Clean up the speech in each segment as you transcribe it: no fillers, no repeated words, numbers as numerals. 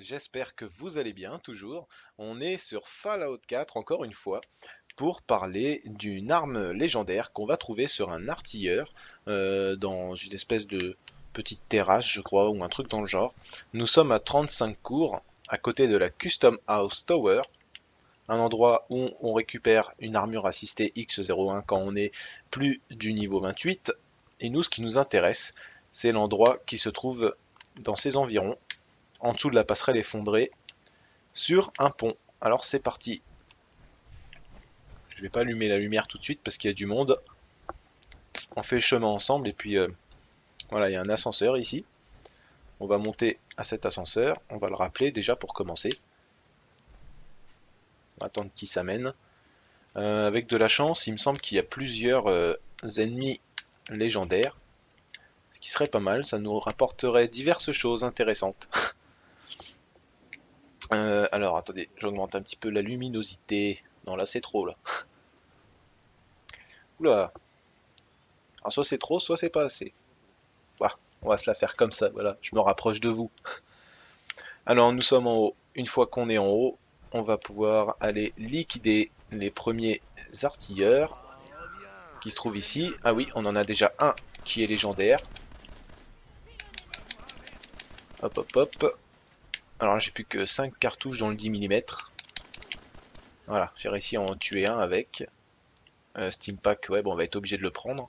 j'espère que vous allez bien toujours. On est sur Fallout 4 encore une fois pour parler d'une arme légendaire qu'on va trouver sur un artilleur dans une espèce de petite terrasse je crois ou un truc dans le genre. Nous sommes à 35 cours à côté de la Custom House Tower, un endroit où on récupère une armure assistée X01 quand on est plus du niveau 28. Et nous ce qui nous intéresse c'est l'endroit qui se trouve dans ces environs en dessous de la passerelle effondrée, sur un pont. Alors c'est parti. Je vais pas allumer la lumière tout de suite parce qu'il y a du monde. On fait le chemin ensemble et puis voilà, il y a un ascenseur ici. On va monter à cet ascenseur. On va le rappeler déjà pour commencer. On va attendre qu'il s'amène. Avec de la chance, il me semble qu'il y a plusieurs ennemis légendaires. Ce qui serait pas mal, ça nous rapporterait diverses choses intéressantes. Alors attendez, j'augmente un petit peu la luminosité. Non là c'est trop là. Oula, alors soit c'est trop, soit c'est pas assez. Bah, on va se la faire comme ça, voilà, je me rapproche de vous. Alors nous sommes en haut. Une fois qu'on est en haut, on va pouvoir aller liquider les premiers artilleurs qui se trouvent ici. Ah oui, on en a déjà un qui est légendaire. Hop hop hop. Alors j'ai plus que 5 cartouches dans le 10 mm. Voilà, j'ai réussi à en tuer un avec. Steam Pack, ouais, bon, on va être obligé de le prendre.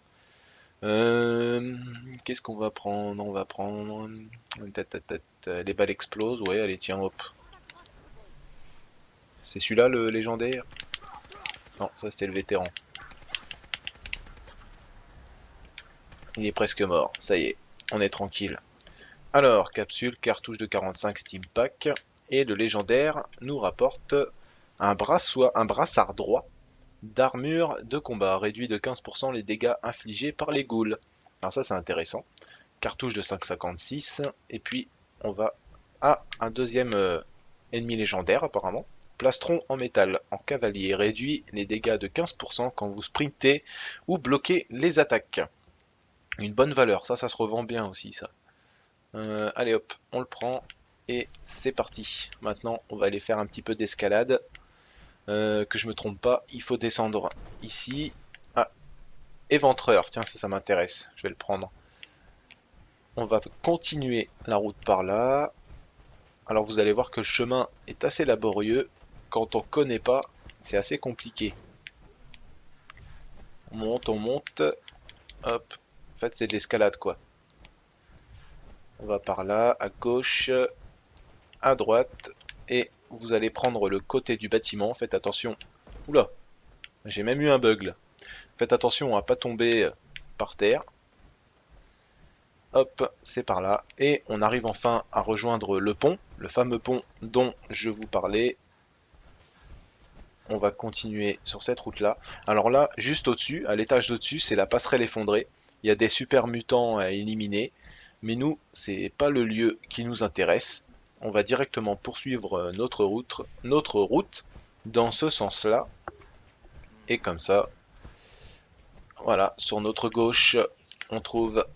Qu'est-ce qu'on va prendre? On va prendre... Les balles explosent, ouais, allez, tiens, hop. C'est celui-là le légendaire? Non, ça c'était le vétéran. Il est presque mort, ça y est, on est tranquille. Alors, capsule, cartouche de 45 Steam Pack, et le légendaire nous rapporte un brassard droit d'armure de combat, réduit de 15% les dégâts infligés par les ghouls. Alors ça c'est intéressant. Cartouche de 5,56, et puis on va à un deuxième ennemi légendaire apparemment. Plastron en métal en cavalier réduit les dégâts de 15% quand vous sprintez ou bloquez les attaques. Une bonne valeur, ça se revend bien aussi ça. Allez hop, on le prend et c'est parti. Maintenant on va aller faire un petit peu d'escalade. Que je me trompe pas, il faut descendre ici. Ah, éventreur, tiens ça m'intéresse, je vais le prendre. On va continuer la route par là. Alors vous allez voir que le chemin est assez laborieux. Quand on connaît pas, c'est assez compliqué. On monte, hop. En fait c'est de l'escalade quoi. On va par là, à gauche, à droite, et vous allez prendre le côté du bâtiment. Faites attention. Oula, j'ai même eu un bug là. Faites attention à pas tomber par terre. Hop, c'est par là. Et on arrive enfin à rejoindre le pont, le fameux pont dont je vous parlais. On va continuer sur cette route-là. Alors là, juste au-dessus, à l'étage d'au-dessus, c'est la passerelle effondrée. Il y a des super mutants à éliminer. Mais nous, c'est pas le lieu qui nous intéresse. On va directement poursuivre notre route dans ce sens-là. Et comme ça, voilà, sur notre gauche, on trouve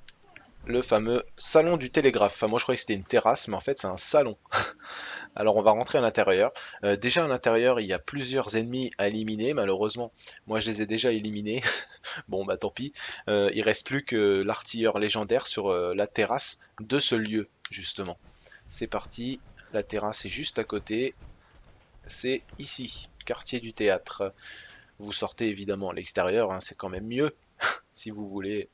le fameux salon du télégraphe. Enfin, moi je croyais que c'était une terrasse, mais en fait c'est un salon. Alors on va rentrer à l'intérieur. Déjà à l'intérieur, il y a plusieurs ennemis à éliminer. Malheureusement, moi je les ai déjà éliminés. Bon bah tant pis. Il reste plus que l'artilleur légendaire sur la terrasse de ce lieu, justement. C'est parti. La terrasse est juste à côté. C'est ici, quartier du théâtre. Vous sortez évidemment à l'extérieur, hein, c'est quand même mieux si vous voulez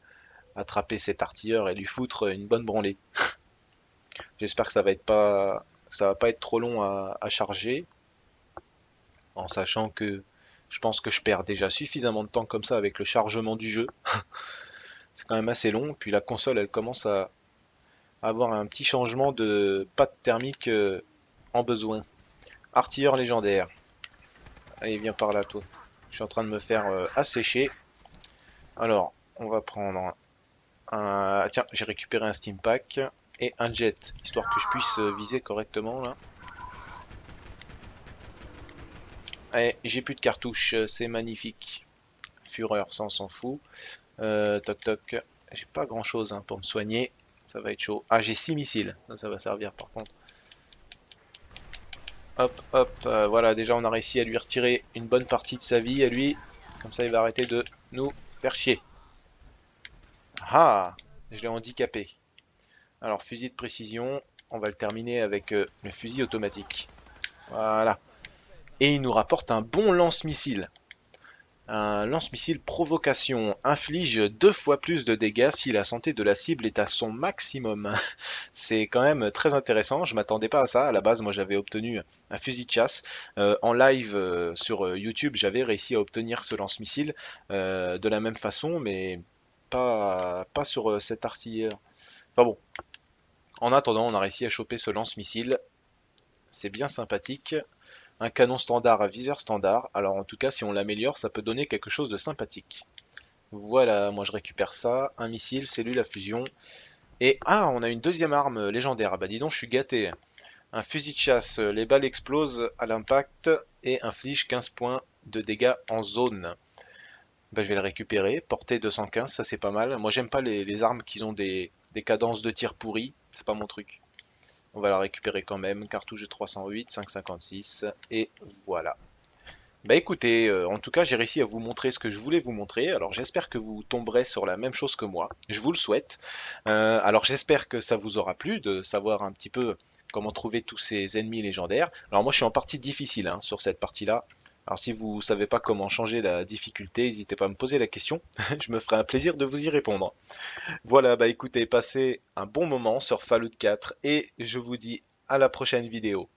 attraper cet artilleur et lui foutre une bonne branlée. J'espère que ça va pas être trop long à charger, en sachant que je pense que je perds déjà suffisamment de temps comme ça avec le chargement du jeu. C'est quand même assez long, puis la console elle commence à avoir un petit changement de pâte thermique en besoin. Artilleur légendaire. Allez, viens par là toi. Je suis en train de me faire assécher. Alors, on va prendre tiens, j'ai récupéré un Steam Pack et un jet, histoire que je puisse viser correctement là. Allez, j'ai plus de cartouches, c'est magnifique. Fureur, ça on s'en fout. Toc toc. J'ai pas grand chose hein, pour me soigner. Ça va être chaud. Ah, j'ai 6 missiles. Ça va servir par contre. Hop, hop, voilà, déjà on a réussi à lui retirer une bonne partie de sa vie à lui. Comme ça il va arrêter de nous faire chier. Ah, je l'ai handicapé. Alors fusil de précision, on va le terminer avec le fusil automatique. Voilà. Et il nous rapporte un bon lance-missile. Un lance-missile provocation inflige 2 fois plus de dégâts si la santé de la cible est à son maximum. C'est quand même très intéressant, je m'attendais pas à ça. À la base, moi j'avais obtenu un fusil de chasse. En live sur YouTube, j'avais réussi à obtenir ce lance-missile de la même façon, mais pas sur cet artilleur. Enfin bon, en attendant, on a réussi à choper ce lance-missile. C'est bien sympathique. Un canon standard à viseur standard. Alors en tout cas, si on l'améliore, ça peut donner quelque chose de sympathique. Voilà, moi je récupère ça. Un missile, cellule à fusion. Et ah, on a une deuxième arme légendaire. Ah bah dis donc, je suis gâté. Un fusil de chasse, les balles explosent à l'impact et infligent 15 points de dégâts en zone. Bah, je vais le récupérer. Portée 215, ça c'est pas mal. Moi j'aime pas les armes qui ont des cadences de tir pourries. C'est pas mon truc. On va la récupérer quand même. Cartouche de 308, 5,56. Et voilà. Bah écoutez, en tout cas j'ai réussi à vous montrer ce que je voulais vous montrer, alors j'espère que vous tomberez sur la même chose que moi, je vous le souhaite. Alors j'espère que ça vous aura plu de savoir un petit peu comment trouver tous ces ennemis légendaires. Alors moi je suis en partie difficile hein, sur cette partie-là, alors si vous savez pas comment changer la difficulté, n'hésitez pas à me poser la question, je me ferai un plaisir de vous y répondre. Voilà, bah écoutez, passez un bon moment sur Fallout 4 et je vous dis à la prochaine vidéo.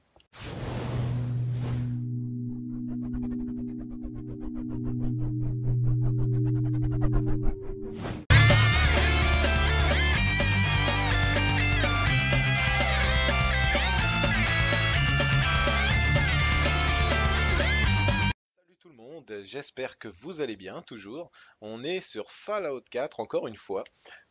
Salut tout le monde, j'espère que vous allez bien toujours. On est sur Fallout 4 encore une fois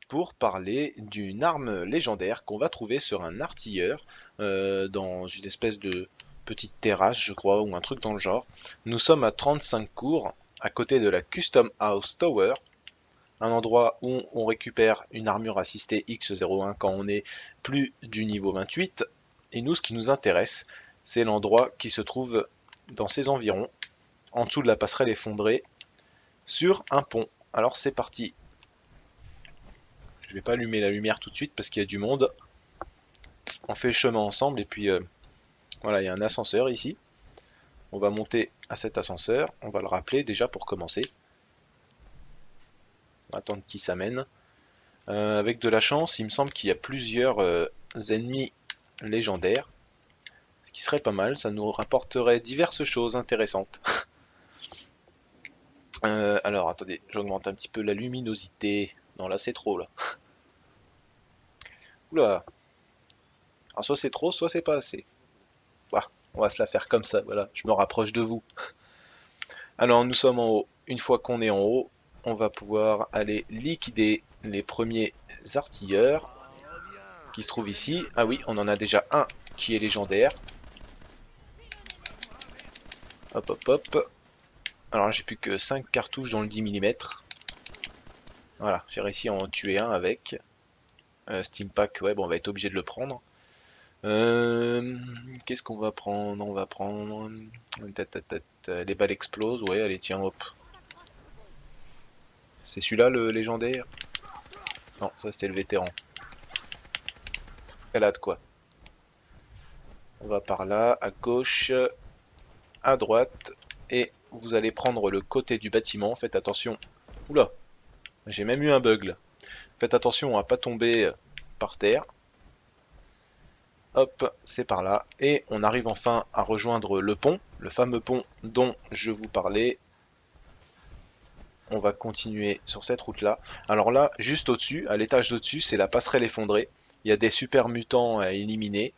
pour parler d'une arme légendaire qu'on va trouver sur un artilleur dans une espèce de petite terrasse je crois ou un truc dans le genre. Nous sommes à 35 cours à côté de la Custom House Tower, un endroit où on récupère une armure assistée X01 quand on est plus du niveau 28. Et nous ce qui nous intéresse c'est l'endroit qui se trouve dans ces environs en dessous de la passerelle effondrée, sur un pont. Alors c'est parti. Je vais pas allumer la lumière tout de suite parce qu'il y a du monde. On fait le chemin ensemble et puis voilà, il y a un ascenseur ici. On va monter à cet ascenseur. On va le rappeler déjà pour commencer. On va attendre qu'il s'amène. Avec de la chance, il me semble qu'il y a plusieurs ennemis légendaires. Ce qui serait pas mal, ça nous rapporterait diverses choses intéressantes. Alors attendez, j'augmente un petit peu la luminosité. Non là c'est trop là. Oula. Alors soit c'est trop, soit c'est pas assez. Bah, on va se la faire comme ça, voilà, je me rapproche de vous. Alors nous sommes en haut. Une fois qu'on est en haut, on va pouvoir aller liquider les premiers artilleurs qui se trouvent ici. Ah oui, on en a déjà un qui est légendaire. Hop hop hop. Alors j'ai plus que 5 cartouches dans le 10 mm. Voilà, j'ai réussi à en tuer un avec. Steam Pack, ouais, bon, on va être obligé de le prendre. Qu'est-ce qu'on va prendre? On va prendre les balles explosent, ouais, allez, tiens, hop. C'est celui-là le légendaire? Non, ça c'était le vétéran. Escalade quoi. On va par là, à gauche, à droite, et vous allez prendre le côté du bâtiment. Faites attention. Oula, j'ai même eu un bug là. Faites attention à pas tomber par terre. Hop, c'est par là. Et on arrive enfin à rejoindre le pont, le fameux pont dont je vous parlais. On va continuer sur cette route-là. Alors là, juste au-dessus, à l'étage d'au-dessus, c'est la passerelle effondrée. Il y a des super mutants à éliminer.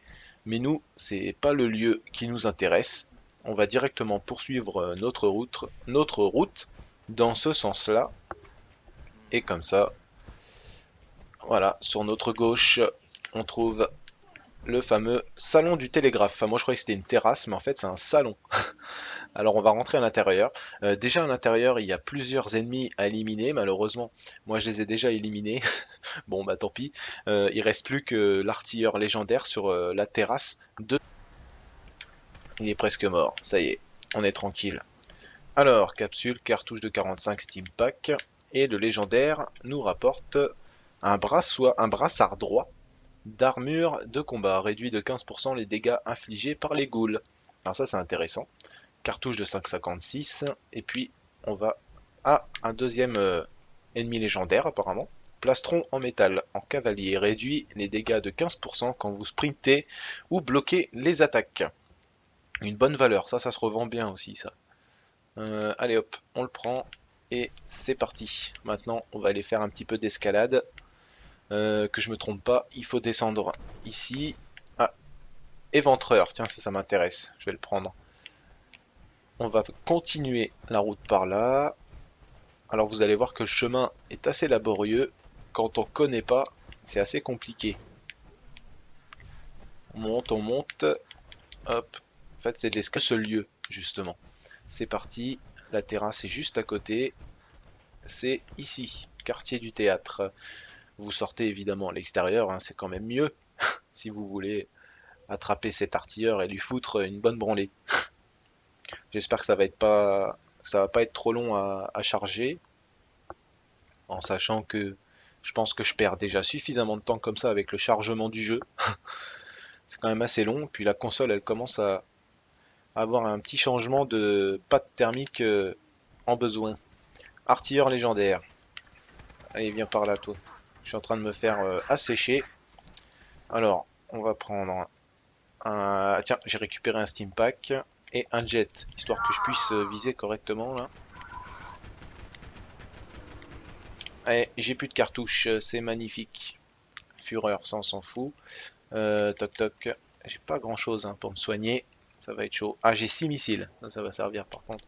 Mais nous, c'est pas le lieu qui nous intéresse. On va directement poursuivre notre route dans ce sens-là. Et comme ça, voilà, sur notre gauche, on trouve le fameux salon du télégraphe. Enfin, moi je croyais que c'était une terrasse, mais en fait c'est un salon. Alors on va rentrer à l'intérieur. Déjà à l'intérieur, il y a plusieurs ennemis à éliminer, malheureusement. Moi je les ai déjà éliminés. Bon bah tant pis. Il reste plus que l'artilleur légendaire sur la terrasse de... Il est presque mort, ça y est, on est tranquille. Alors, capsule, cartouche de 45 Steam Pack. Et le légendaire nous rapporte un brassard droit d'armure de combat. Réduit de 15% les dégâts infligés par les ghouls. Alors ça c'est intéressant. Cartouche de 5,56. Et puis on va à un deuxième ennemi légendaire apparemment. Plastron en métal en cavalier. Réduit les dégâts de 15% quand vous sprintez ou bloquez les attaques. Une bonne valeur, ça se revend bien aussi ça. Allez hop, on le prend et c'est parti. Maintenant on va aller faire un petit peu d'escalade. Que je me trompe pas, il faut descendre ici. Ah, éventreur, tiens ça m'intéresse, je vais le prendre. On va continuer la route par là. Alors vous allez voir que le chemin est assez laborieux. Quand on connaît pas, c'est assez compliqué. On monte. Hop. En fait c'est ce lieu justement. C'est parti. La terrasse est juste à côté. C'est ici, quartier du théâtre. Vous sortez évidemment à l'extérieur, hein, c'est quand même mieux si vous voulez attraper cet artilleur et lui foutre une bonne branlée. J'espère que ça va pas être trop long à charger, en sachant que je pense que je perds déjà suffisamment de temps comme ça avec le chargement du jeu. C'est quand même assez long, puis la console elle commence à avoir un petit changement de pâte thermique en besoin. Artilleur légendaire. Allez, viens par là toi. Je suis en train de me faire assécher. Alors, on va prendre tiens, j'ai récupéré un Steam Pack et un jet, histoire que je puisse viser correctement là. Allez, j'ai plus de cartouches, c'est magnifique. Fureur, ça on s'en fout. Toc toc, j'ai pas grand chose hein, pour me soigner, ça va être chaud. Ah, j'ai 6 missiles, ça va servir par contre.